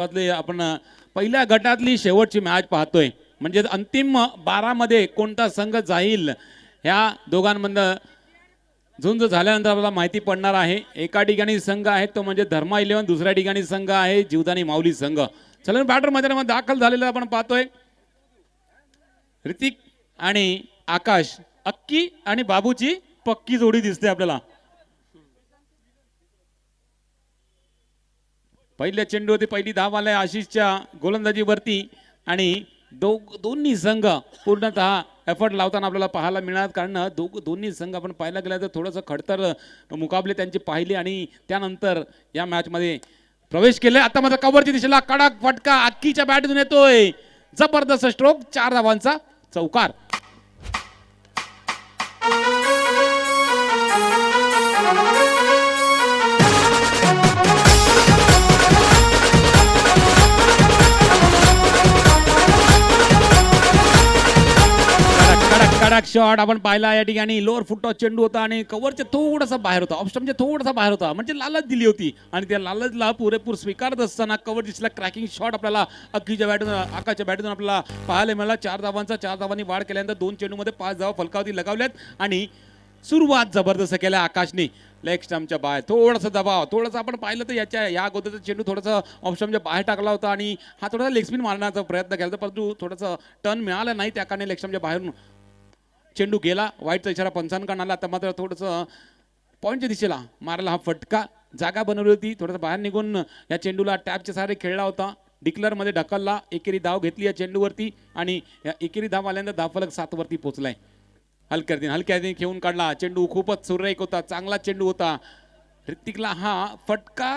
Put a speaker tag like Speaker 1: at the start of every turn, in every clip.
Speaker 1: आपण पहिल्या गटातली शेवटची मॅच पाहतोय, म्हणजे अंतिम 12 मध्ये कोणता संघ जाईल ह्या दोघांमधनं झुंज झाल्यानंतर आपल्याला माहिती पडणार आहे। एका ठिकाणी संघ आहे तो म्हणजे धर्मा 11, दुसऱ्या ठिकाणी संघ आहे जीवदानी माऊली संघ। चला बॅटर मैदानामध्ये दाखल झालेला आपण पाहतोय ऋतिक आणि आकाश, अक्की आणि बाबूची पक्की जोडी दिसते आपल्याला। पहिल्या चेंडूवरती पहिली धाव आलाय आशिषच्या गोलंदाजीवरती आणि दोन्ही संघ पूर्णतः एफर्ट लावताना आपल्याला पाहायला मिळणार, कारण दोन्ही संघ आपण पाहायला गेला तर थोडंसं खडतर मुकाबले त्यांचे पाहिले आणि त्यानंतर या मॅच मध्ये प्रवेश केले। आता मात्र कव्हरची दिशेला कडक फटका अक्कीच्या बॅटमधून येतोय, जबरदस्त स्ट्रोक, 4 धावांचा चौकार। कडक शॉट आपण पाहिला या ठिकाणी, लोअर फुटटॉस चेंडू होता आणि कव्हरच्या थोडासा बाहेर होता, ऑप्शनच्या थोडासा बाहेर होता, म्हणजे लालच दिली होती आणि त्या लालचला पुरेपूर स्वीकारत असताना कव्हर दिसला क्रॅकिंग शॉट आपल्याला अक्कीच्या बॅटून आकाशच्या बॅटून आपल्याला पाहायला मिळाला। 4 धावांचा, 4 धावांनी वाढ केल्यानंतर 2 चेंडूमध्ये 5 धावा फलकावरती लगावल्यात आणि सुरुवात जबरदस्त केल्या आकाशने। लेग स्टंपच्या बाहेर थोडासा दबाव, थोडासा आपण पाहिलं तर या अगोदरचा चेंडू थोडासा ऑप्शनच्या बाहेर टाकला होता आणि हा थोडासा लेग स्पिन मारण्याचा प्रयत्न केला होता, परंतु थोडासा टर्न मिळाला नाही, त्या कारणे लेग स्टंपच्या बाहेरून चेंडू गेला। वाईटचा इशारा पंचांकडून आला। आता मात्र थोडंसं पॉईंटच्या दिशेला मारला हा फटका, जागा बनवली होती, थोडासा बाहेर निघून या चेंडूला टॅपच्या सहारे खेळला होता, डिक्लेअर मध्ये ढकलला, एकेरी धाव घेतली या चेंडूवरती आणि या एकेरी धाव आल्यानंतर धावफलक 7 वरती पोहोचलाय। हलक्याने खेळून काढला चेंडू, खूपच सुरेख होता, चांगला चेंडू होता। ऋतिकला हा फटका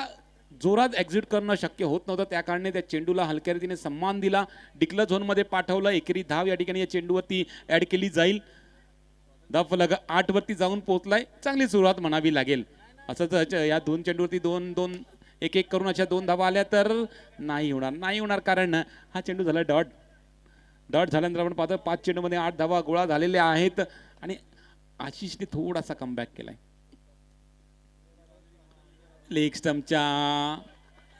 Speaker 1: जोरात एक्झिट करणं शक्य होत नव्हतं, त्या कारणे त्या चेंडूला हलक्या रीतीने सम्मान दिला, डिक्लेअर झोन मध्ये पाठवलं, एकेरी धाव या ठिकाणी या चेंडूवरती ऍड केली जाईल। धावफलक 8 वरती जाऊन पोहोचलाय, चांगली सुरुवात म्हणावी लागेल। असंच या 2 चेंडूवरती 2-2 1-1 करून अशा 2 धावा आल्या तर नाही होणार, कारण हा चेंडू झाला डॉट झाल्यानंतर आपण पाहतो 5 चेंडूमध्ये 8 धावा गोळा झालेल्या आहेत आणि आशिषने थोडासा कमबॅक केलाय। लेग स्टंपच्या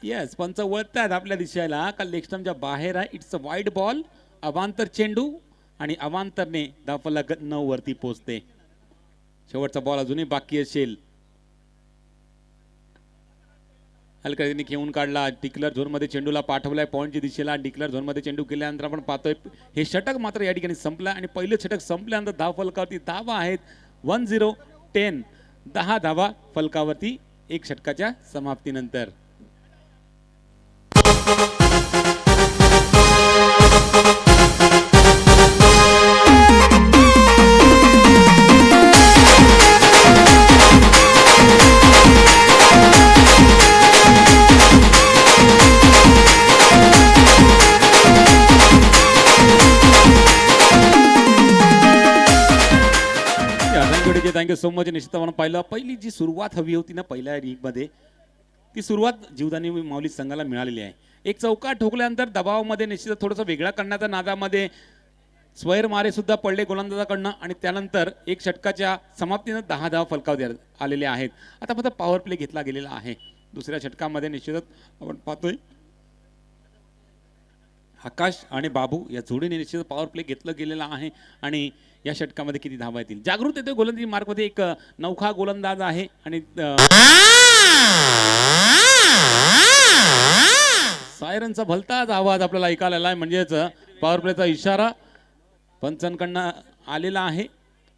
Speaker 1: येस पंच वळतात आपल्या दिशेला का लेग स्टंपच्या बाहेर आहे, इट्स अ वाईड बॉल, अवांतर चेंडू आणि अवांतरने धावफलक 9 वरती पोहोचते। शेवटचा बॉल अजूनही बाकी असेल, हलक्याने घेऊन काढला, डिक्लेअर झोन मध्ये चेंडूला पाठवलाय पॉईंटच्या दिशेला, डिक्लेअर झोन मध्ये चेंडू केल्यानंतर आपण पाहतोय हे षटक मात्र या ठिकाणी संपलं आणि पहिले षटक संपल्यानंतर धावफलकावरती धावा आहेत 10-10, 10 धावा फलकावरती 1 षटकाच्या समाप्तीनंतर। Thank you so much. निश्चित आपण पाहिलं पहिली जी सुरुवात हवी होती ना पहिल्या लीग मध्ये, ती सुरुवात जीवदानी माऊली संघाला मिळालेली आहे। एक चौकार ठोकल्यानंतर दबावामध्ये निश्चित थोडंसं वेगळा करण्याच्या नादामध्ये स्वैर मारे सुद्धा पडले गोलंदाजाकडनं आणि त्यानंतर 1 षटकाच्या समाप्तीनं 10 धावा फलकावर आलेले आहेत। आता फक्त पॉवर प्ले घेतला गेलेला आहे। दुसऱ्या षटकामध्ये निश्चितच आपण पाहतोय आकाश आणि बाबू या जोडीने निश्चित पॉवर प्ले घेतलं गेलेला आहे आणि या षटकामध्ये किती धावा येतील जागृत येतोय गोलंदाजी मार्क मध्ये। एक नौखा गोलंदाज आहे आणि सायरनचा भलताच आवाज आपल्याला ऐकायला आलाय, म्हणजेच पॉवर प्लेचा इशारा पंचांकडनं आलेला आहे।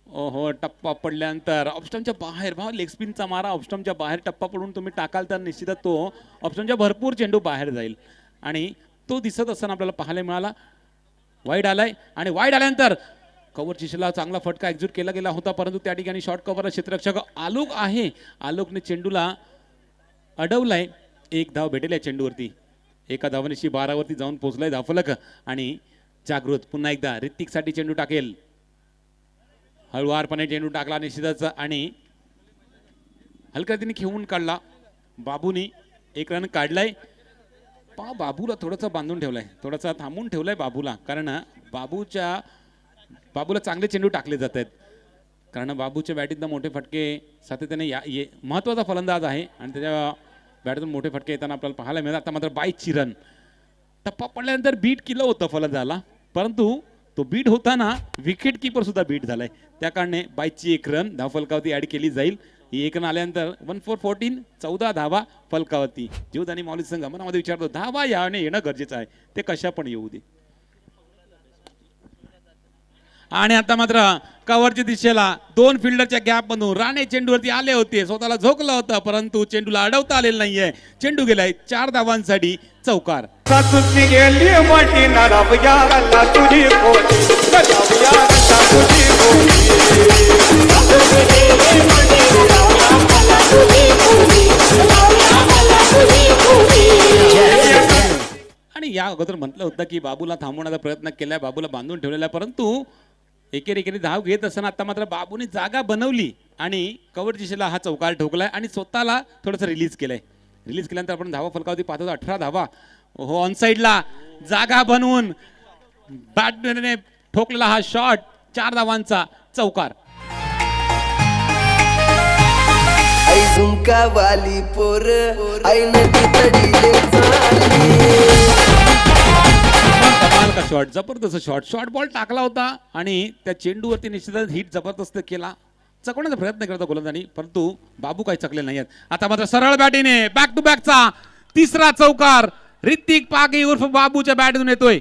Speaker 1: ओहो, टप्पा पडल्यानंतर ऑप्शनच्या बाहेर लेग स्पिनचा मारा, ऑप्शनच्या बाहेर टप्पा पडून तुम्ही टाकाल तर निश्चितच तो ऑप्शनच्या भरपूर चेंडू बाहेर जाईल आणि तो दिसत असताना आपल्याला पाहायला मिळाला। वाईड आलाय आणि वाईड आल्यानंतर कव्हर दिशेला चांगला फटका एक्झिट केला गेला होता, परंतु त्या ठिकाणी शॉर्ट कव्हर क्षेत्ररक्षक आलोक आहे, आलोकने चेंडूला अडवलाय। 1 धाव भेटेल या चेंडूवरती, एका धावनेशी 12 वरती जाऊन पोहोचलाय धावफलक आणि जागृत पुन्हा एकदा ऋतिक साठी चेंडू टाकेल, हळुवारपणे चेंडू टाकला निश्चितच आणि हलक्याने खेळून काढला। बाबूनी 1 रन काढलाय, बाबूला थोडंसं बांधून ठेवलाय, थोडासा थांबून ठेवलाय बाबूला, कारण बाबूला चांगले चेंडू टाकले जात आहेत, कारण बाबूच्या बॅटीतनं मोठे फटके सातत्याने महत्वाचा फलंदाज आहे आणि त्याच्या बॅटतून मोठे फटके येताना आपल्याला पाहायला मिळतात। आता मात्र 22 रन टप्पा पडल्यानंतर बीट केलं होतं फलंदाजाला, परंतु तो बीट होताना विकेट किपर सुद्धा बीट झालाय. त्या कारणे बाईची 1 रन धाव फलकावरती ऍड केली जाईल. ही 1 रन आल्यानंतर 1 for 14 14 धावा फलकावरती. जीवदानी माऊली संघ मनामध्ये विचारतो धावा याने येणं गरजेचं आहे, ते कशा पण येऊ दे. आणि आता मात्र कव्हरच्या दिशेला 2 फिल्डरच्या गॅप मधून राणे चेंडूवरती आले होते, स्वतःला झोकलं होतं, परंतु चेंडूला अडवता आलेलं नाहीये. चेंडू गेलाय 4 धावांसाठी चौकार. आणि या अगोदर म्हटलं होतं की बाबूला थांबवण्याचा प्रयत्न केलाय, बाबूला बांधून ठेवलेला, परंतु एकेरी धाव घेत असताना आता मात्र बाबूने जागा बनवली आणि कव्हर दिशेला हा चौकार ठोकलाय आणि स्वतःला थोडंसं रिलीज केलंय. रिलीज केल्यानंतर आपण धावा फलकावरती पाहतो 18 धावा. हो, ऑन साईडला जागा बनवून बॅटने ठोकलेला हा शॉट, 4 धावांचा चौकार.
Speaker 2: वाली पोर
Speaker 1: शॉट, जबरदस्त शॉट बॉल टाकला होता आणि त्या चेंडूवरती निश्चितच हिट जबरदस्त केला. चकवण्याचा प्रयत्न करतो गोलंदाजांनी, परंतु बाबू काही चकले नाहीयेत. आता मात्र सरळ बॅटीने बॅक टू बॅकचा 3रा चौकार ऋतिक पागी उर्फ बाबूच्या बॅटून येतोय.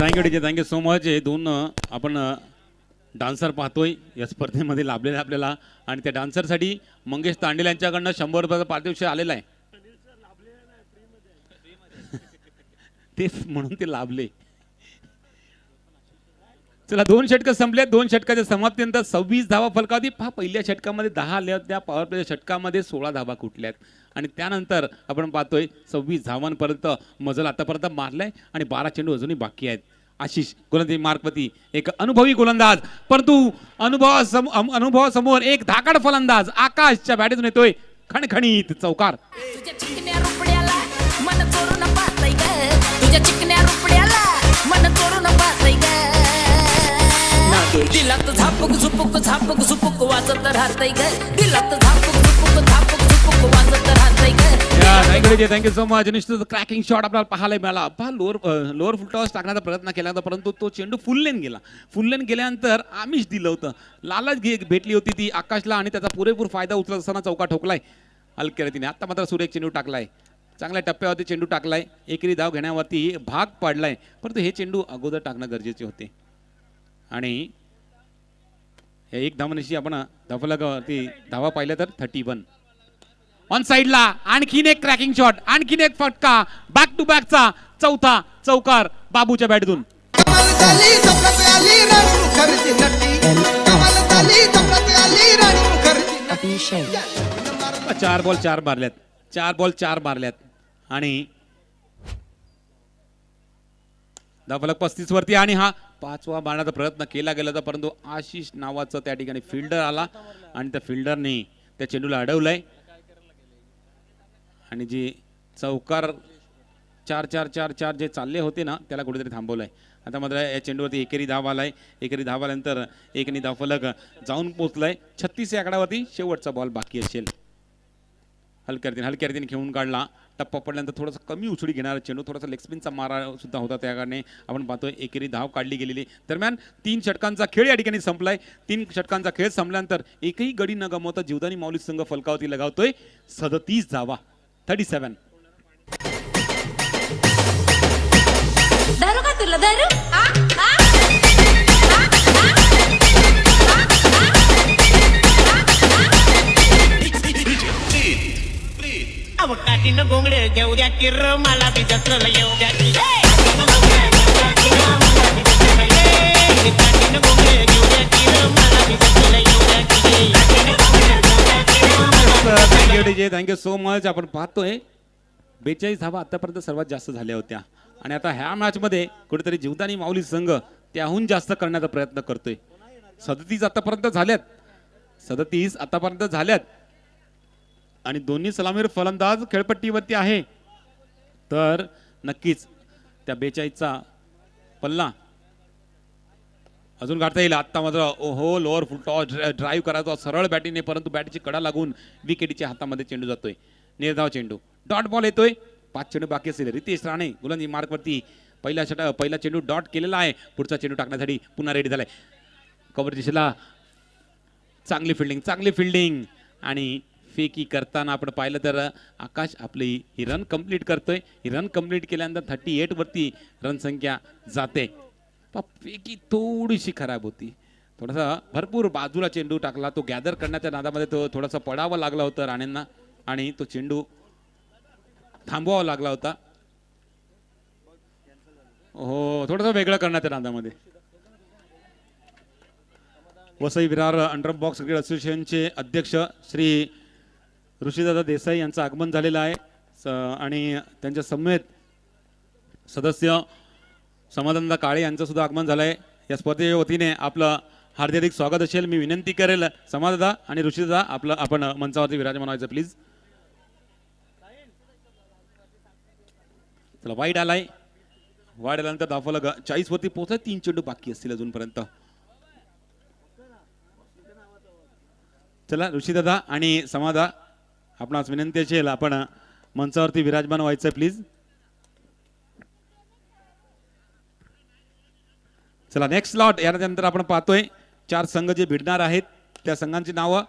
Speaker 1: Thank you DJ, thank you so much. हे 2 आपण डान्सर पाहतोय या स्पर्धेमध्ये लाभलेले आपल्याला, आणि त्या डान्सरसाठी मंगेश तांडेल यांच्याकडनं 100 रुपयाचा पारितोषिक आलेला आहे. तेच म्हणून ते लाभले. चला 2 षटकं संपले. 2 षटकाच्या समाप्तीनंतर 26 धावा फलकावरती. पहा, पहिल्या षटकामध्ये 10 आल्या होत्या, पॉवर प्लेच्या षटकामध्ये 16 धावा कुठल्यात, आणि त्यानंतर आपण पाहतोय 26 धावांपर्यंत मजल आतापर्यंत मारलाय आणि 12 चेंडू अजूनही बाकी आहेत. आशिष गोलंदाजी मार्कवती, एक अनुभवी गोलंदाज, परंतु अनुभवासमोर एक धाकड फलंदाज आकाशच्या बॅटीतून येतोय खणखणीत चौकार.
Speaker 3: दिलात झापक झुपक झापक झुपक वाजत राहतय ग, दिलात झापक झुपक झापक झुपक वाजत राहतय ग.
Speaker 1: Thank you so much. निश्चित क्रॅकिंग शॉट आपल्याला पाहायला मिळाला. पहा, लोअर फुटटॉस टाकण्याचा प्रयत्न केला होता, परंतु तो चेंडू फुल लेन गेला. फुल लेन गेल्यानंतर आमिष दिलं होतं, लालच भेटली होती ती आकाशला, आणि त्याचा पुरेपूर फायदा उचलत असताना चौका ठोकलाय हलक्या रीतीने. आता मात्र सुरेख चेंडू टाकलाय, चांगल्या टप्प्यावरती चेंडू टाकलाय, एकेरी धाव घेण्यावरती भाग पाडलाय, परंतु हे चेंडू अगोदर टाकणं गरजेचे होते. आणि हे 1 धावण्याशी आपण धावफलकावरती धावा पाहिल्या तर 31. ऑन साइडला आणखीन एक क्रॅकिंग शॉट, आणखीन एक फटका, बॅक टू बॅकचा 4था चौकार बाबूच्या बॅटतून. 4 बॉल 4 मारल्यात, 4 बॉल 4 मारल्यात आणि धावफलक 35 वरती. आणि हा 5वा मारण्याचा प्रयत्न केला गेला होता, परंतु आशिष नावाचा त्या ठिकाणी फिल्डर आला आणि त्या फिल्डरने त्या चेंडूला अडवलंय आणि जी चौकार 4-4-4-4 जे चालले होते ना, त्याला कुठेतरी थांबवलंय. आता मात्र या चेंडूवरती एकेरी धाव आलाय. एकेरी धाव आल्यानंतर एकनी धावफलक जाऊन पोहोचलाय 36 या आकड्यावरती. शेवटचा बॉल बाकी असेल. हलक्या रीतीने खेळून काढला. टप्पा पडल्यानंतर थोडासा कमी उचडी घेणारा चेंडू, थोडासा लेग स्पिनचा मारा सुद्धा होता, त्या कारणे आपण पाहतोय एकेरी धाव काढली गेलेली. दरम्यान 3 षटकांचा खेळ या ठिकाणी संपलाय. 3 षटकांचा खेळ संपल्यानंतर एकही गडी न गमावता जीवदानी माऊली संघ फलकावरती लगावतोय 37 धावा, 37.
Speaker 4: दारू का तुला दारू?
Speaker 5: काठीनं गोंगडे घेऊ द्या किर मला बी जत्रेला येऊ द्या. काठीनं गोंगडे घेऊ द्या किर मला बी जत्रेला येऊ द्या.
Speaker 1: DJ, thank you so much. आपण पाहतोय 42 धावा आतापर्यंत सर्वात जास्त झाल्या होत्या आणि आता ह्या मॅच मध्ये कुठेतरी जीवदानी माऊली संघ त्याहून जास्त करण्याचा प्रयत्न करतोय. 37 आतापर्यंत झाल्यात, 37 आतापर्यंत झाल्यात आणि दोन्ही सलामीर फलंदाज खेळपट्टीवरती आहे. तर नक्कीच त्या 42चा पल्ला अजून गाठता येईल. आत्ता मात्र ओहो लोअर फुल टॉस ड्राईव्ह करायचा सरळ बॅटीने, परंतु बॅटची कडा लागून विकेटीच्या हातामध्ये चेंडू जातोय. निर्धाव चेंडू, डॉट बॉल येतोय. 5 चेंडू बाकी असेल. रितेश राणे गोलंदाजी मार्कवरती पहिला चेंडू डॉट केलेला आहे. पुढचा चेंडू टाकण्यासाठी पुन्हा रेडी झालाय. कव्हर दिशेला चांगली फिल्डिंग आणि फेकी करताना आपण पाहिलं तर आकाश आपली ही रन कंप्लीट करतोय. ही रन कंप्लीट केल्यानंतर 38 वरती रन संख्या जाते. फेकी थोडीशी खराब होती, थोडासा भरपूर बाजूला चेंडू टाकला. तो गॅदर करण्याच्या नादामध्ये तो थोडासा पडावा लागला होता राणेंना आणि तो चेंडू थांबवावा लागला होता. हो, थोडासा वेगळं करण्याच्या नादामध्ये. Vasai Virar under box cricket असोसिएशनचे अध्यक्ष श्री ऋषीदादा देसाई यांचं आगमन झालेलं आहे आणि त्यांच्या समवेत सदस्य समाधानदा काळे यांचं सुद्धा आगमन झालं आहे. या स्पर्धेच्या वतीने आपलं हार्दिक स्वागत असेल. मी विनंती करेल समाधानदा आणि ऋषीदादा आपलं आपण मंचावरती विराजमान व्हायचं प्लीज. चला, वाईड आल्यानंतर धावफलक 40 वरती पोहोचत. 3 चेंडू बाकी असतील अजूनपर्यंत. चला ऋषीदादा आणि समाधा आपणास विनंती असेल आपण मंचावरती विराजमान व्हायचं प्लीज. चला नेक्स्ट लॉट. यानंतर आपण पाहतोय 4 संघ जे भिडणार आहेत त्या संघांची नावं: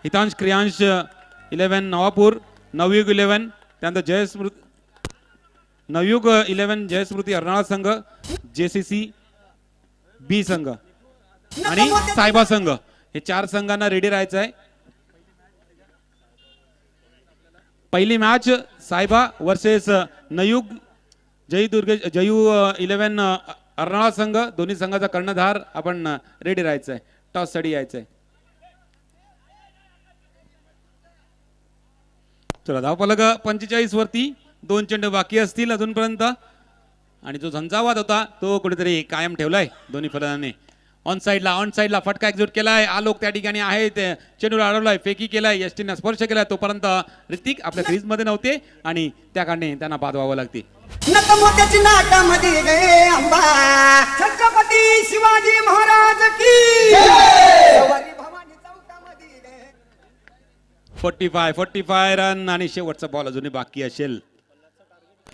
Speaker 1: हितांश क्रियांश 11 नवापूर, नवयुग 11, त्यानंतर नवयुग 11 जयस्मृती अर्नाळा संघ, JCC बी संघ आणि सायबा संघ. हे 4 संघांना रेडी राहायचं आहे. पहिली मॅच सायबा वर्सेस नवयुग जयू 11 अर्नाळा संघ. दोन्ही संघाचा कर्णधार आपण रेडी राहायचं आहे. टॉस साठी यायचंय. चला, धावफलक 45 वरती 2 चेंडू बाकी असतील अजूनपर्यंत आणि जो झंझावात होता तो कुठेतरी कायम ठेवलाय दोन्ही फलंदाजांनी. ऑन साईडला फटका एक्झिट केलाय. आलोक त्या ठिकाणी आहेत. चेंडू अडवलाय, फेकी केलाय, यष्टीने स्पर्श केलाय. तोपर्यंत ऋतिक आपल्या क्रीज मध्ये नव्हते आणि त्या कारणे त्यांना बाद व्हावं लागते.
Speaker 2: नटमोत्याची नाटामध्ये गे अंबा, छत्रपती शिवाजी महाराज की सवारी भवानी चौकामध्ये गे.
Speaker 1: 45 रन आणि शेवटचा बॉल अजूनही बाकी असेल.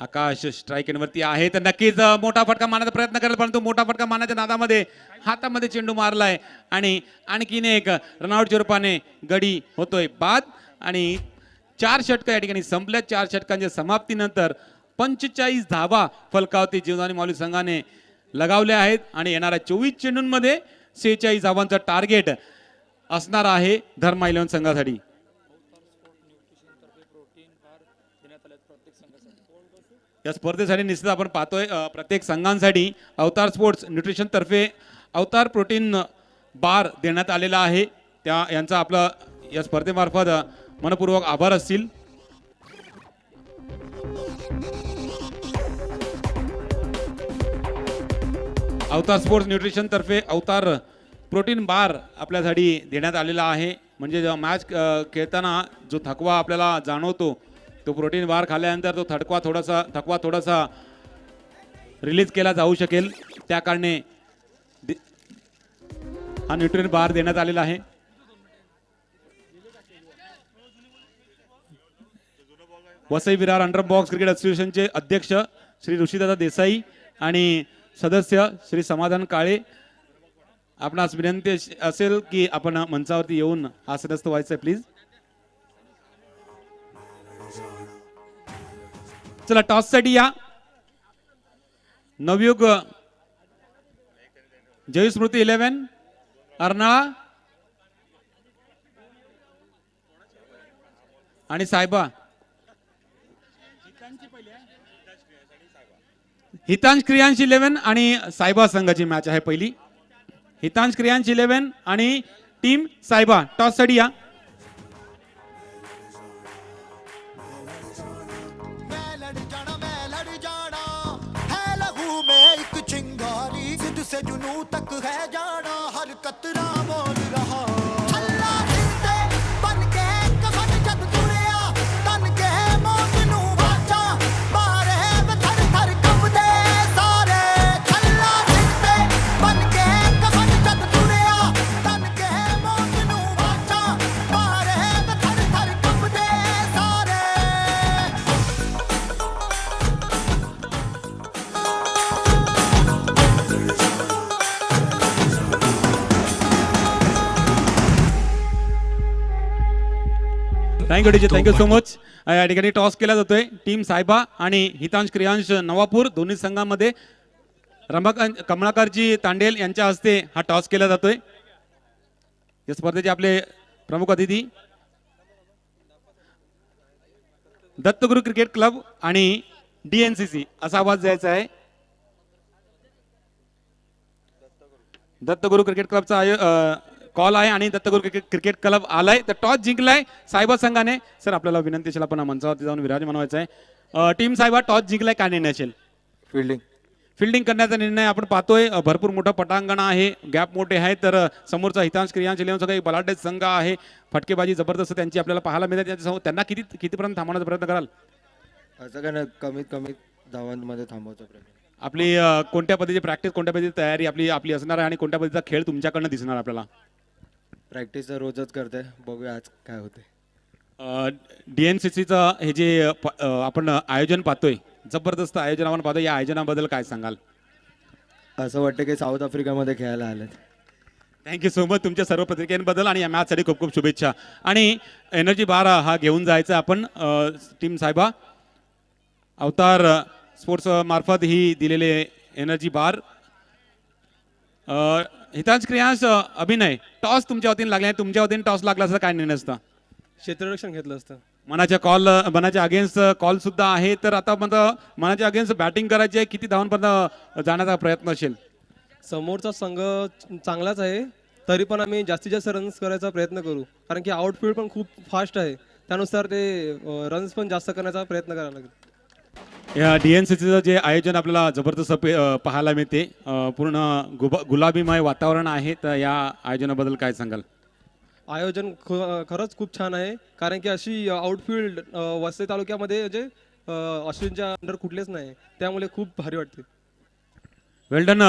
Speaker 1: आकाश स्ट्राईक वरती आहे तर नक्कीच मोठा फटका मारण्याचा प्रयत्न करेल, परंतु मोठा फटका मारण्याच्या नादामध्ये हातामध्ये चेंडू मारलाय आणि आणखीन एक रनआउटच्या रूपाने गडी होतोय बाद. आणि 4 षटक या ठिकाणी संपल्या. 4 षटकांच्या समाप्तीनंतर 45 धावा फलकावती जीवदानी माऊली संघाने लगावल्या आहेत आणि येणाऱ्या 24 चेंडूंमध्ये 46 धावांचा टार्गेट असणार आहे धर्मा 11 संघासाठी. या स्पर्धेसाठी निश्चित आपण पाहतोय प्रत्येक संघांसाठी अवतार स्पोर्ट्स न्यूट्रिशन तर्फे अवतार प्रोटीन बार देण्यात आलेला आहे. त्या यांचा आपला या स्पर्धेमार्फत मनपूर्वक आभार असतील. अवतार स्पोर्ट्स न्यूट्रिशन तर्फे अवतार प्रोटीन बार आपल्यासाठी देण्यात आलेला आहे. म्हणजे जेव्हा मॅच खेळताना जो थकवा आपल्याला जाणवतो तो प्रोटीन बार खाल्ल्यानंतर तो थकवा थोडासा रिलीज केला जाऊ शकेल. त्या कारणे हा न्यूट्रिशन बार देण्यात आलेला आहे. Vasai Virar under box cricket असोसिएशनचे अध्यक्ष श्री ऋषीदादा देसाई आणि सदस्य श्री समाधान काळे, आपणास विनंती असेल की आपण मंचावरती येऊन आसनस्थ व्हायचं प्लीज. चला, टॉस साठी या. नवयुग जयस्मृती 11 अर्नाळा आणि सायबा. हितांश क्रियांश 11 आणि सायबा संघाची मॅच आहे पहिली. हितांश क्रियांश 11 आणि टीम सायबा. टॉस साठी या.
Speaker 6: से जुनू तक है जाना हर कतरा बोल रहा छल्ला फिरते बन के कफन जब तुड़िया तन के मौत नू बाचा मारे वे थर थर कंबदे सारे छल्ला फिरते बन के कफन जब तुड़िया तन के मौत नू बाचा मारे वे थर थर कंबदे सारे
Speaker 1: थँक्यू सो मच. या ठिकाणी टॉस केला जातोय. टीम सायबा आणि हितांश क्रियांश नवापूर दोन्ही संघांमध्ये रमाकांत कमळाकरजी तांडेल यांच्या हस्ते हा टॉस केला जातोय. या स्पर्धेचे आपले प्रमुख अतिथी दत्तगुरु क्रिकेट क्लब आणि DNCC असा आवाज द्यायचा आहे. दत्तगुरु क्रिकेट क्लबचा कॉल आहे आणि दत्तगुरु क्रिकेट क्लब आलाय. तर टॉस जिंकलाय सायबा संघाने. सर आपल्याला विनंती असेल आपण मंचावरती जाऊन विराजमान व्हायचं आहे. टीम सायबा टॉस जिंकलाय, काय निर्णय असेल? फिल्डिंग करण्याचा निर्णय आपण पाहतोय. भरपूर मोठं पटांगण आहे, गॅप मोठे आहे. तर समोरचा हितांश क्रियांश इलेव्हनचा काही बलाढ्य संघ आहे. फटकेबाजी जबरदस्त त्यांची आपल्याला पाहायला मिळते. त्यांच्यासमोर त्यांना कितीपर्यंत थांबवण्याचा प्रयत्न कराल?
Speaker 7: असं काय नाही, कमीत कमी धावांमध्ये थांबवतो प्रयत्न.
Speaker 1: आपली कोणत्या पद्धतीची प्रॅक्टिस, कोणत्या पद्धतीची तयारी आपली असणार आहे आणि कोणत्या पद्धतीचा खेळ तुमच्याकडनं दिसणार आपल्याला?
Speaker 7: प्रॅक्टिस तर रोजच करते, बघूया आज काय होते.
Speaker 1: DNCCचं हे जे आपण आयोजन पाहतोय, जबरदस्त आयोजन आपण पाहतोय, या आयोजनाबद्दल काय सांगाल?
Speaker 7: असं वाटतं की साऊथ आफ्रिकामध्ये खेळायला आलेत.
Speaker 1: थँक्यू सो मच तुमच्या सर्व प्रतिक्रियांबद्दल आणि या मॅचसाठी खूप खूप शुभेच्छा. आणि एनर्जी बार हा घेऊन जायचा आपण टीम सायबा अवतार स्पोर्ट्स मार्फत ही दिलेले एनर्जी बार. हितांश क्रियांश अभिनय, टॉस तुमच्या वतीने लागले, तुमच्या वतीने टॉस लागला असता काय निर्णय असता?
Speaker 8: क्षेत्ररक्षण घेतलं असतं.
Speaker 1: मनाच्या अगेन्स्ट कॉल सुद्धा आहे. तर आता मनाच्या अगेन्स्ट बॅटिंग करायची आहे. किती धावांपर्यंत जाण्याचा प्रयत्न असेल?
Speaker 8: समोरचा संघ चांगलाच आहे, तरी पण आम्ही जास्तीत जास्त रन्स करायचा प्रयत्न करू, कारण की आउटफील्ड पण खूप फास्ट आहे. त्यानुसार ते रन्स पण जास्त करण्याचा प्रयत्न करायला लागेल.
Speaker 1: या DNCCचं जे आयोजन आपल्याला जबरदस्त पाहायला मिळते, पूर्ण गुलाबीमय वातावरण आहे. तर या आयोजनाबद्दल काय सांगाल?
Speaker 8: आयोजन खरंच खूप छान आहे, कारण की अशी आउटफील्ड वसई तालुक्यामध्ये म्हणजे अश्विनच्या अंडर कुठलेच नाही, त्यामुळे खूप भारी वाटते.
Speaker 1: वेल डन.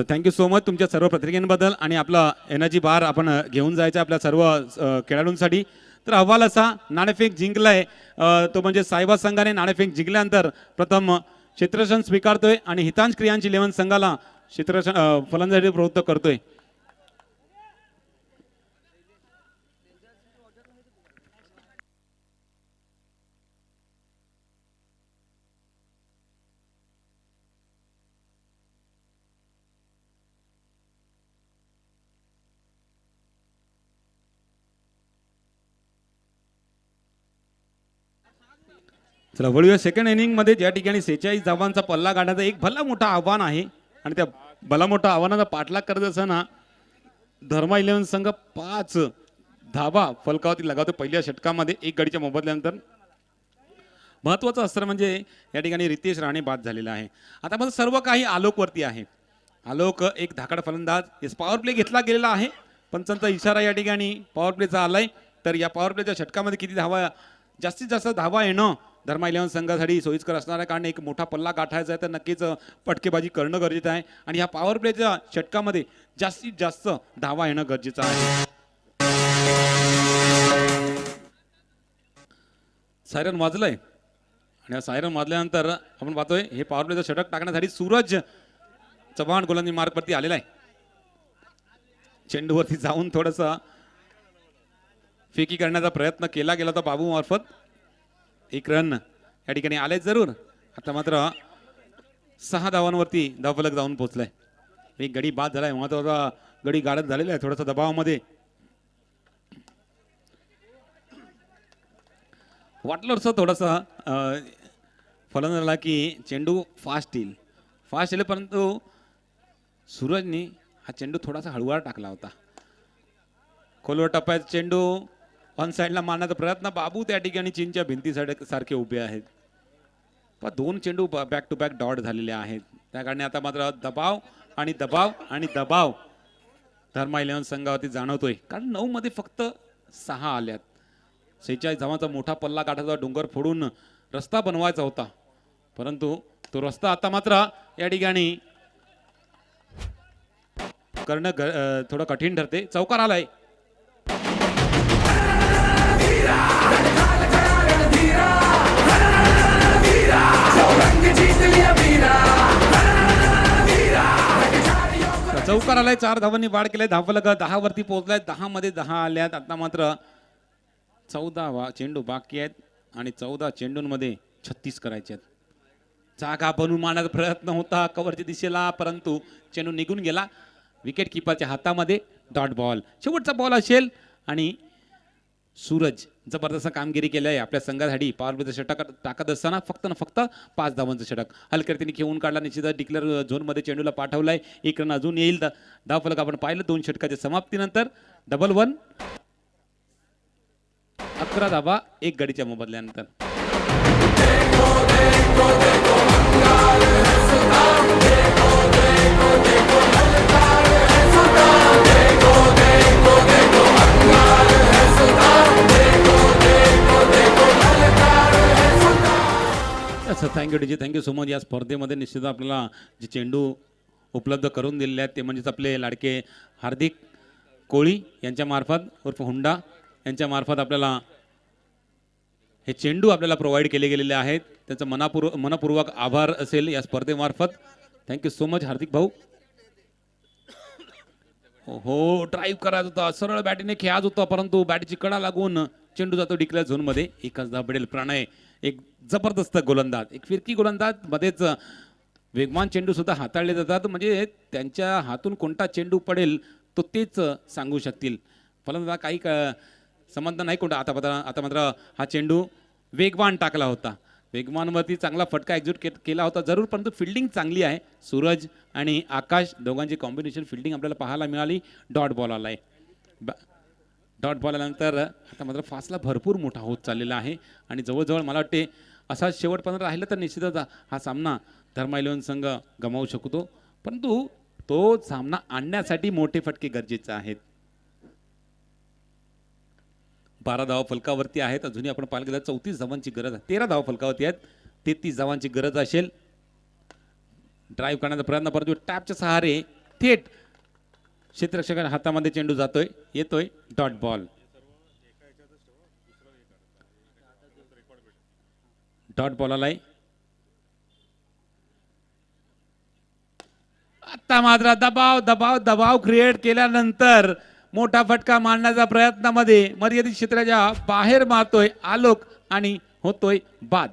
Speaker 1: थँक्यू सो मच तुमच्या सर्व प्रतिक्रियांबद्दल. आणि आपला एनर्जी बार आपण घेऊन जायचा आपल्या सर्व खेळाडूंसाठी. तर अहवाल असा, नाणेफेक जिंकलाय तो म्हणजे सायबा संघाने. नाणेफेक जिंकल्यानंतर प्रथम क्षेत्ररक्षण स्वीकारतोय आणि हितांश क्रियांश इलेव्हन संघाला क्षेत्ररक्षण फलंदाजी प्रवृत्त करतोय. चला वळूया सेकंड इनिंगमध्ये, ज्या ठिकाणी 46 धावांचा पल्ला गाठायचा एक भला मोठा आव्हान आहे. आणि त्या भला मोठा आव्हानाचा पाठलाग करत असताना धर्मा इलेव्हन संघ 5 धावा फलकावती लगावतो पहिल्या षटकामध्ये 1 गडीच्या मोबदल्यानंतर. महत्वाचं अस्त्र म्हणजे या ठिकाणी रितेश राणे बाद झालेला आहे. आता मग सर्व काही आलोकवरती आहे. आलोक एक धाकड फलंदाज, पॉवर प्ले घेतला गेलेला आहे. पंचांचा इशारा या ठिकाणी पॉवर प्लेचा आलाय. तर या पॉवर प्लेच्या षटकामध्ये किती धावा, जास्तीत जास्त धावा येणं धर्मा इलेव्हन संघासाठी सोयीस्कर असणार आहे, कारण एक मोठा पल्ला गाठायचा आहे. तर नक्कीच पटकेबाजी करणं गरजेचं आहे आणि ह्या पॉवर प्लेच्या षटकामध्ये जास्तीत जास्त धावा येणं गरजेचं आहे. सायरन वाजलंय आणि या सायरन वाजल्यानंतर आपण पाहतोय हे पॉवर प्लेचं षटक टाकण्यासाठी सूरज चव्हाण गोलंदाजी मार्गवरती आलेला आहे. चेंडूवरती जाऊन थोडंसं फेकी करण्याचा प्रयत्न केला गेला होता बाबू मार्फत. 1 रन या ठिकाणी आले जरूर. आता मात्र 6 धावांवरती धावफलक जाऊन पोहोचलाय. एक गडी बाद झालाय, महत्वाचा गडी गाडत झालेला आहे थोडासा दबावामध्ये. वाटलं असं थोडासा फलंदाजाला की चेंडू फास्ट येईल परंतु सूरजने हा चेंडू थोडासा हळूवार टाकला होता. खोलवर टप्प्यात चेंडू ऑन साईडला मारण्याचा प्रयत्न. बाबू त्या ठिकाणी चीनच्या भिंती सारखे उभे आहेत. पण 2 चेंडू बॅक टू बॅक डॉट झालेले आहेत. त्या कारणे आता मात्र दबाव आणि दबाव धर्मा 11 संघावरती जाणवतोय, कारण 9 मध्ये फक्त 6 आल्यात. 46 धावांचा मोठा पल्ला गाठायचा, डोंगर फोडून रस्ता बनवायचा होता, परंतु तो रस्ता आता मात्र या ठिकाणी करणं थोडं कठीण ठरते. चौकार आलाय. चौकार आलाय. 4 धावांनी वाढ केलाय. धावफलक 10 वरती पोहोचलाय. 10 मध्ये 10 आल्यात. आता मात्र 14 चेंडू बाकी आहेत आणि 14 चेंडूंमध्ये 36 करायचे आहेत. जागा बनवून मारण्याचा प्रयत्न होता कव्हरच्या दिशेला, परंतु चेंडू निघून गेला. विकेट किपरच्या हातामध्ये डॉट बॉल. शेवटचा बॉल असेल आणि सूरज जबरदस्त कामगिरी केली आहे आपल्या संघासाठी. पॉवर प्लेचं षटक टाकत असताना फक्त 5 धावांचं षटक हलकर्तीने खेळून काढला. निश्चितच डिक्लेअर झोनमध्ये चेंडूला पाठवलाय. 1 रन अजून येईल. धावफलक आपण पाहिलं 2 षटकाच्या समाप्तीनंतर. 1-1 11 धावा 1 गडीच्या मोबदल्यानंतर. Thank you DJ, thank you so much. या स्पर्धेमध्ये निश्चित आपल्याला जे चेंडू उपलब्ध करून दिलेले आहेत ते म्हणजेच आपले लाडके हार्दिक कोळी यांच्या मार्फत उर्फ हुंडा यांच्या मार्फत आपल्याला हे चेंडू आपल्याला प्रोव्हाइड केले गेलेले आहेत. त्यांचं मनपूर्वक आभार असेल या स्पर्धेमार्फत. थँक्यू सो मच हार्दिक भाऊ. हो, ड्राईव्ह करायचा होता, सरळ बॅटीने खेळायचं होतं, परंतु बॅटची कडा लागून चेंडू जातो डिक्लेअर झोनमध्ये. 1च धाव पडेल. प्रणय एक जबरदस्त गोलंदाज, एक फिरकी गोलंदाज, मध्येच वेगवान चेंडू सुद्धा हाताळले जातात. म्हणजे त्यांच्या हातून कोणता चेंडू पडेल तो तेच सांगू शकतील. फलंदाज काही संबंध नाही कोणता. आता मात्र हा चेंडू वेगवान टाकला होता. वेगवानवरती चांगला फटका एक्झिक्यूट केला होता जरूर, परंतु फिल्डिंग चांगली आहे. सूरज आणि आकाश दोघांची कॉम्बिनेशन फिल्डिंग आपल्याला पाहायला मिळाली. डॉट बॉल आलाय. डॉट बॉल आल्यानंतर आता मात्र फासला भरपूर मोठा होत चाललेला आहे आणि जवळजवळ मला वाटते असा शेवटपर्यंत राहिलं तर निश्चितच हा सामना धर्मा 11 संघ गमावू शकतो, परंतु तो सामना आणण्यासाठी मोठे फटके गरजेचे आहेत. 12 धावा फलकावरती आहेत. अजूनही आपण पाहिलं गेलं 34 धावांची गरज आहे. 13 धावा फलकावरती आहेत. 33 धावांची गरज असेल. ड्राईव्ह करण्याचा प्रयत्न, परंतु टॅपच्या सहारे थेट क्षेत्ररक्षकाच्या हातामध्ये चेंडू जातोय, येतोय. Dot ball. डॉट बॉल आलाय. आता मात्र दबाव क्रिएट केल्यानंतर मोठा फटका मारण्याच्या प्रयत्नामध्ये मर्यादित क्षेत्राच्या बाहेर मारतोय आलोक आणि होतोय बाद.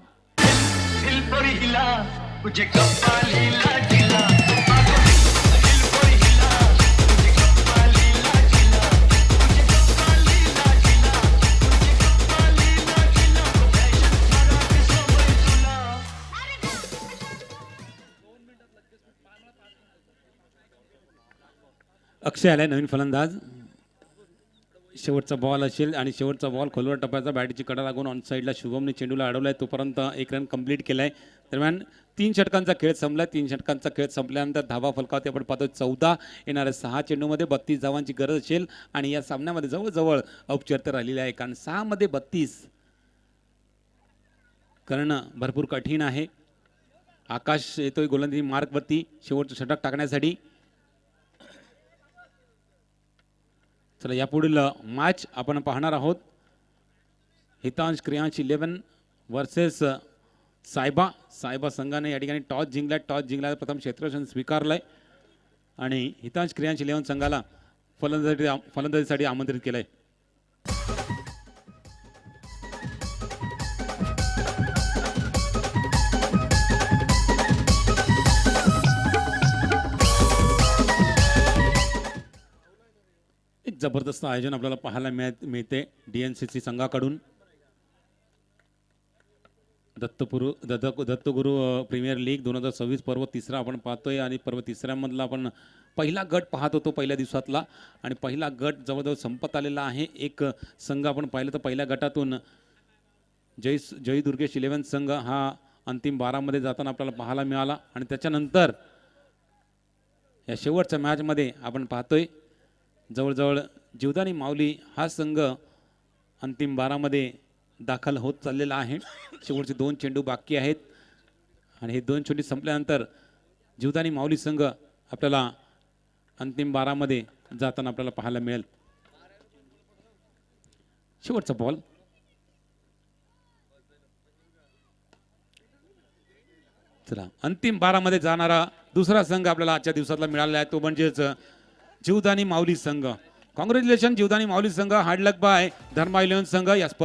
Speaker 1: अक्षय आलाय नवीन फलंदाज. शेवटचा बॉल असेल आणि शेवटचा बॉल खोलवर टप्प्याचा. बॅटीची कडा लागून ऑन साईडला शुभमने चेंडूला अडवलाय. तोपर्यंत 1 रन कंप्लीट केलाय. दरम्यान 3 षटकांचा खेळ संपलाय. 3 षटकांचा खेळ संपल्यानंतर धावा फलकावरती आपण पाहतोय 14. येणाऱ्या 6 चेंडूमध्ये 32 धावांची गरज असेल आणि या सामन्यामध्ये जवळजवळ औपचारिकता राहिलेली आहे, कारण 6 मध्ये 32 करणं भरपूर कठीण आहे. आकाश येतोय गोलंदाजी मार्कवरती शेवटचं षटक टाकण्यासाठी. चला यापुढील मॅच आपण पाहणार आहोत. हितांश क्रियांश 11 वर्सेस सायबा संघाने या ठिकाणी टॉस जिंकला. प्रथम क्षेत्ररक्षण स्वीकारलंय आणि हितांश क्रियांश 11 संघाला फलंदाजीसाठी आमंत्रित केलंय. एक जबरदस्त आयोजन आपल्याला पाहायला मिळते DNCC संघाकडून. दत्तगुरु प्रीमियर लीग 2026 पर्व 3 आपण पाहतोय आणि पर्व 3 मधला आपण पहिला गट पाहत होतो पहिल्या दिवसातला, आणि पहिला गट जवळजवळ संपत आलेला आहे. एक संघ आपण पाहिलं तर पहिल्या गटातून जय दुर्गेश 11 संघ हा अंतिम 12 मध्ये जाताना आपल्याला पाहायला मिळाला आणि त्याच्यानंतर या शेवटच्या मॅचमध्ये आपण पाहतोय जवळजवळ जीवदानी माऊली हा संघ अंतिम 12मध्ये दाखल होत चाललेला आहे. शेवटचे 2 चेंडू बाकी आहेत आणि हे 2 चेंडू संपल्यानंतर जीवदानी माऊली संघ आपल्याला अंतिम 12मध्ये जाताना आपल्याला पाहायला मिळेल. शेवटचा बॉल चला अंतिम 12मध्ये जाणारा दुसरा संघ आपल्याला आजच्या दिवसातला मिळालेला आहे तो म्हणजेच जीवदानी माऊली संघ. कॉंग्रॅच्युलेशन जीवदानी माऊली संघ. हार्ड लक बाय धर्मा 11 संघ या स्पर्धेत